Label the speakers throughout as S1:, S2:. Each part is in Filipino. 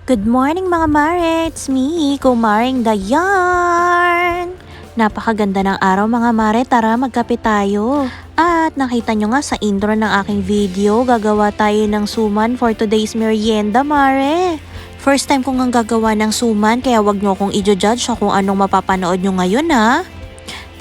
S1: Good morning mga mare, it's me, Kumaring Dayan! Napakaganda ng araw mga mare, tara magkape tayo. At nakita nyo nga sa intro ng aking video, gagawa tayo ng suman for today's merienda mare. First time kong gagawa ng suman kaya wag nyo akong i-judge sa kung anong mapapanood nyo ngayon ha.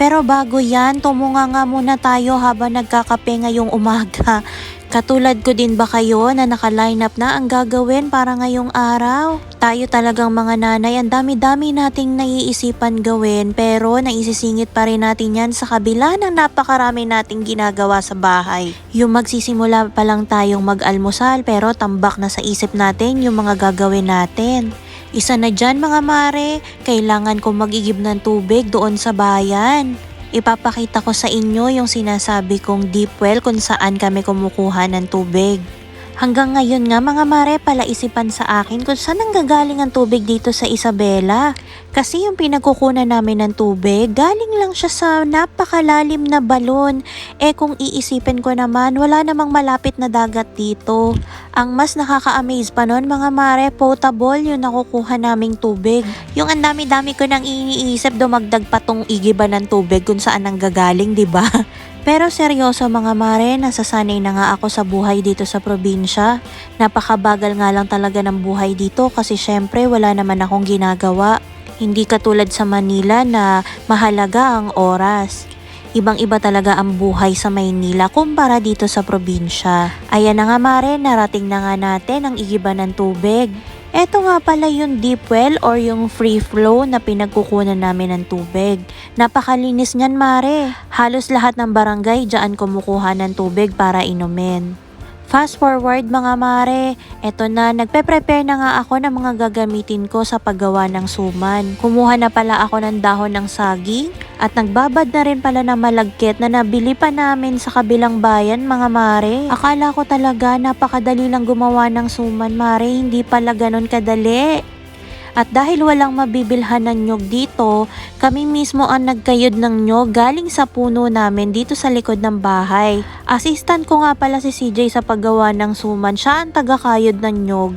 S1: Pero bago yan, tumunga nga muna tayo habang nagkakape ngayong umaga. Katulad ko din ba kayo na naka-line up na ang gagawin para ngayong araw? Tayo talagang mga nanay, ang dami-dami nating naiisipan gawin pero naisisingit pa rin natin yan sa kabila ng napakarami nating ginagawa sa bahay. Yung magsisimula pa lang tayong mag-almusal pero tambak na sa isip natin yung mga gagawin natin. Isa na dyan mga mare, kailangan kong mag-igib ng tubig doon sa bayan. Ipapakita ko sa inyo yung sinasabi kong deep well kung saan kami kumukuha ng tubig. Hanggang ngayon nga mga mare, palaisipan sa akin kung saan nanggagaling ang tubig dito sa Isabela. Kasi yung pinagkukunan namin ng tubig, galing lang siya sa napakalalim na balon. Kung iisipin ko naman, wala namang malapit na dagat dito. Ang mas nakaka-amaze pa nun mga mare, potable yung nakukuha naming tubig. Yung ang dami-dami ko nang iniisip, dumagdag pa tong igiba ng tubig kung saan nanggagaling, diba? Pero seryoso mga mare, nasasanay na nga ako sa buhay dito sa probinsya. Napakabagal nga lang talaga ng buhay dito kasi syempre wala naman akong ginagawa. Hindi katulad sa Manila na mahalaga ang oras. Ibang-iba talaga ang buhay sa Maynila kumpara dito sa probinsya. Ayan na nga mare, narating na nga natin ang igiba ng tubig. Eto nga pala yung deep well or yung free flow na pinagkukunan namin ng tubig. Napakalinis niyan mare. Halos lahat ng barangay dyan kumukuha ng tubig para inumin. Fast forward mga mare, eto na, nagpe-prepare na nga ako ng mga gagamitin ko sa paggawa ng suman. Kumuha na pala ako ng dahon ng saging at nagbabad na rin pala ng malagkit na nabili pa namin sa kabilang bayan mga mare. Akala ko talaga napakadali lang gumawa ng suman mare, hindi pala ganon kadali. At dahil walang mabibilhan ng nyog dito, kami mismo ang nagkayod ng nyog galing sa puno namin dito sa likod ng bahay. Assistant ko nga pala si CJ sa paggawa ng suman, siya ang tagakayod ng nyog.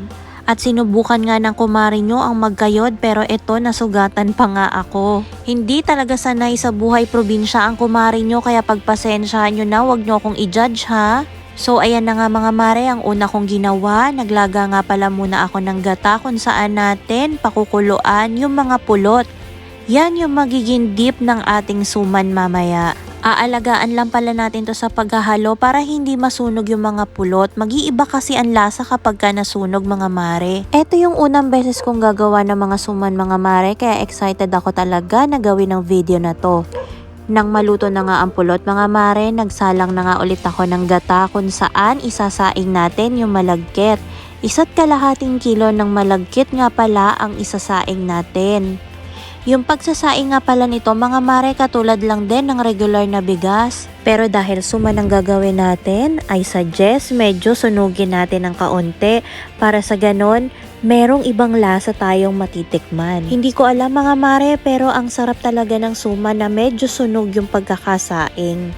S1: At sinubukan nga ng kumari nyo ang magkayod pero ito nasugatan pa nga ako. Hindi talaga sanay sa buhay probinsya ang kumari nyo kaya pagpasensyahan nyo na, wag nyo akong i-judge ha. So ayan na nga mga mare, ang una kong ginawa, naglaga nga pala muna ako ng gata kung saan natin pakukuluan yung mga pulot. Yan yung magiging dip ng ating suman mamaya. Aalagaan lang pala natin to sa paghahalo para hindi masunog yung mga pulot. Mag-iiba kasi ang lasa kapag ka nasunog mga mare. Ito yung unang beses kong gagawa ng mga suman mga mare, kaya excited ako talaga na gawin ang video na to. Nang maluto na nga ang pulot mga mare, nagsalang na nga ulit ako ng gata kung saan isasaing natin yung malagkit. 1.5 kilo ng malagkit nga pala ang isasaing natin. Yung pagsasaing nga pala nito mga mare, katulad lang din ng regular na bigas. Pero dahil suman ang gagawin natin, I suggest medyo sunugin natin ng kaunti para sa ganon merong ibang lasa tayong matitikman. Hindi ko alam mga mare, pero ang sarap talaga ng suman na medyo sunog yung pagkakasaing.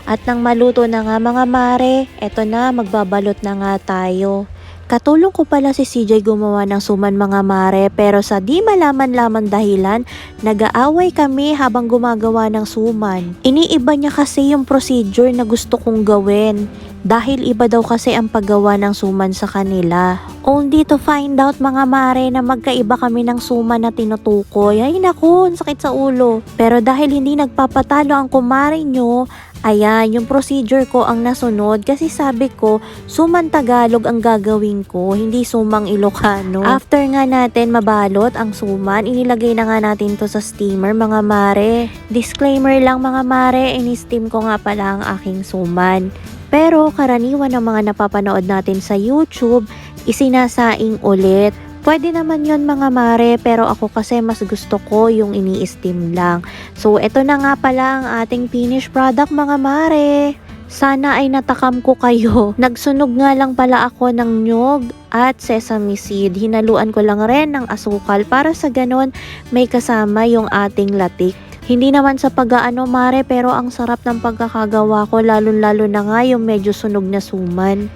S1: At nang maluto na nga mga mare, eto na, magbabalot na nga tayo. Katulong ko pala si CJ gumawa ng suman mga mare, pero sa di malaman-laman dahilan, nag-aaway kami habang gumagawa ng suman. Iniiba niya kasi yung procedure na gusto kong gawin. Dahil iba daw kasi ang paggawa ng suman sa kanila. Only to find out mga mare na magkaiba kami ng suman na tinutukoy. Ay naku, sakit sa ulo. Pero dahil hindi nagpapatalo ang kumare nyo, ayan, yung procedure ko ang nasunod kasi sabi ko, suman Tagalog ang gagawin ko, hindi sumang Ilocano. After nga natin mabalot ang suman, inilagay na nga natin to sa steamer mga mare. Disclaimer lang mga mare, ini-steam ko nga pala ang aking suman. Pero karaniwan ng mga napapanood natin sa YouTube, isinasaing ulit. Pwede naman yon mga mare, pero ako kasi mas gusto ko yung ini-steam lang. So ito na nga pala ang ating finished product mga mare. Sana ay natakam ko kayo. Nagsunog nga lang pala ako ng nyog at sesame seed. Hinaluan ko lang rin ng asukal para sa ganon may kasama yung ating latik. Hindi naman sa pag-aano mare, pero ang sarap ng pagkakagawa ko, lalo-lalo na nga yung medyo sunog na suman.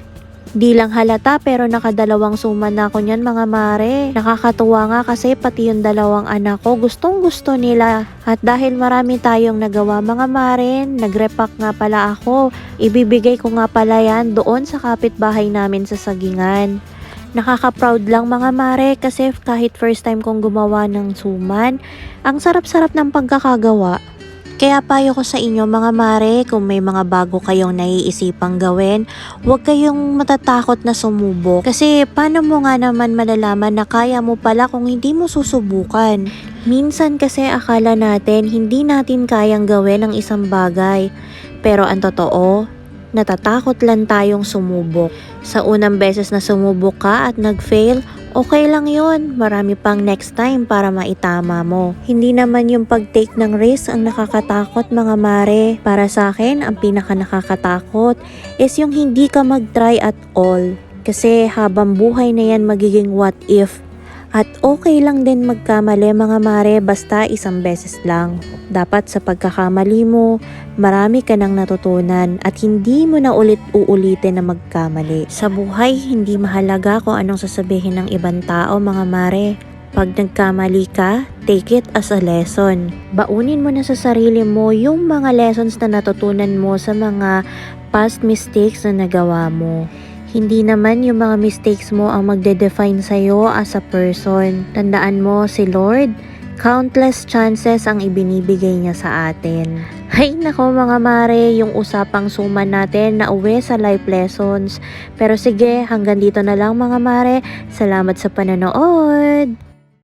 S1: Di lang halata pero nakadalawang suman na ako niyan mga mare. Nakakatuwa nga kasi pati yung dalawang anak ko gustong gusto nila. At dahil marami tayong nagawa mga mare, nagrepack nga pala ako. Ibibigay ko nga pala yan doon sa kapitbahay namin sa Sagingan. Nakaka-proud lang mga mare kasi kahit first time kong gumawa ng suman, ang sarap-sarap ng pagkakagawa. Kaya payo ko sa inyo mga mare, kung may mga bago kayong naiisipang gawin, huwag kayong matatakot na sumubok. Kasi paano mo nga naman malalaman na kaya mo pala kung hindi mo susubukan? Minsan kasi akala natin hindi natin kayang gawin ang isang bagay. Pero ang totoo, natatakot lang tayong sumubok. Sa unang beses na sumubok ka at nag-fail, okay lang yun. Marami pang next time para maitama mo. Hindi naman yung pag-take ng risk ang nakakatakot mga mare. Para sa akin, ang pinaka nakakatakot is yung hindi ka mag-try at all. Kasi habang buhay na yan magiging what if. At okay lang din magkamali mga mare basta isang beses lang. Dapat sa pagkakamali mo, marami ka nang natutunan at hindi mo na uulitin na magkamali. Sa buhay, hindi mahalaga kung anong sasabihin ng ibang tao mga mare. Pag nagkamali ka, take it as a lesson. Baunin mo na sa sarili mo yung mga lessons na natutunan mo sa mga past mistakes na nagawa mo. Hindi naman yung mga mistakes mo ang magde-define sa'yo as a person. Tandaan mo si Lord, countless chances ang ibinibigay niya sa atin. Hay nako mga mare, yung usapang suman natin na uwi sa life lessons. Pero sige, hanggang dito na lang mga mare. Salamat sa panonood!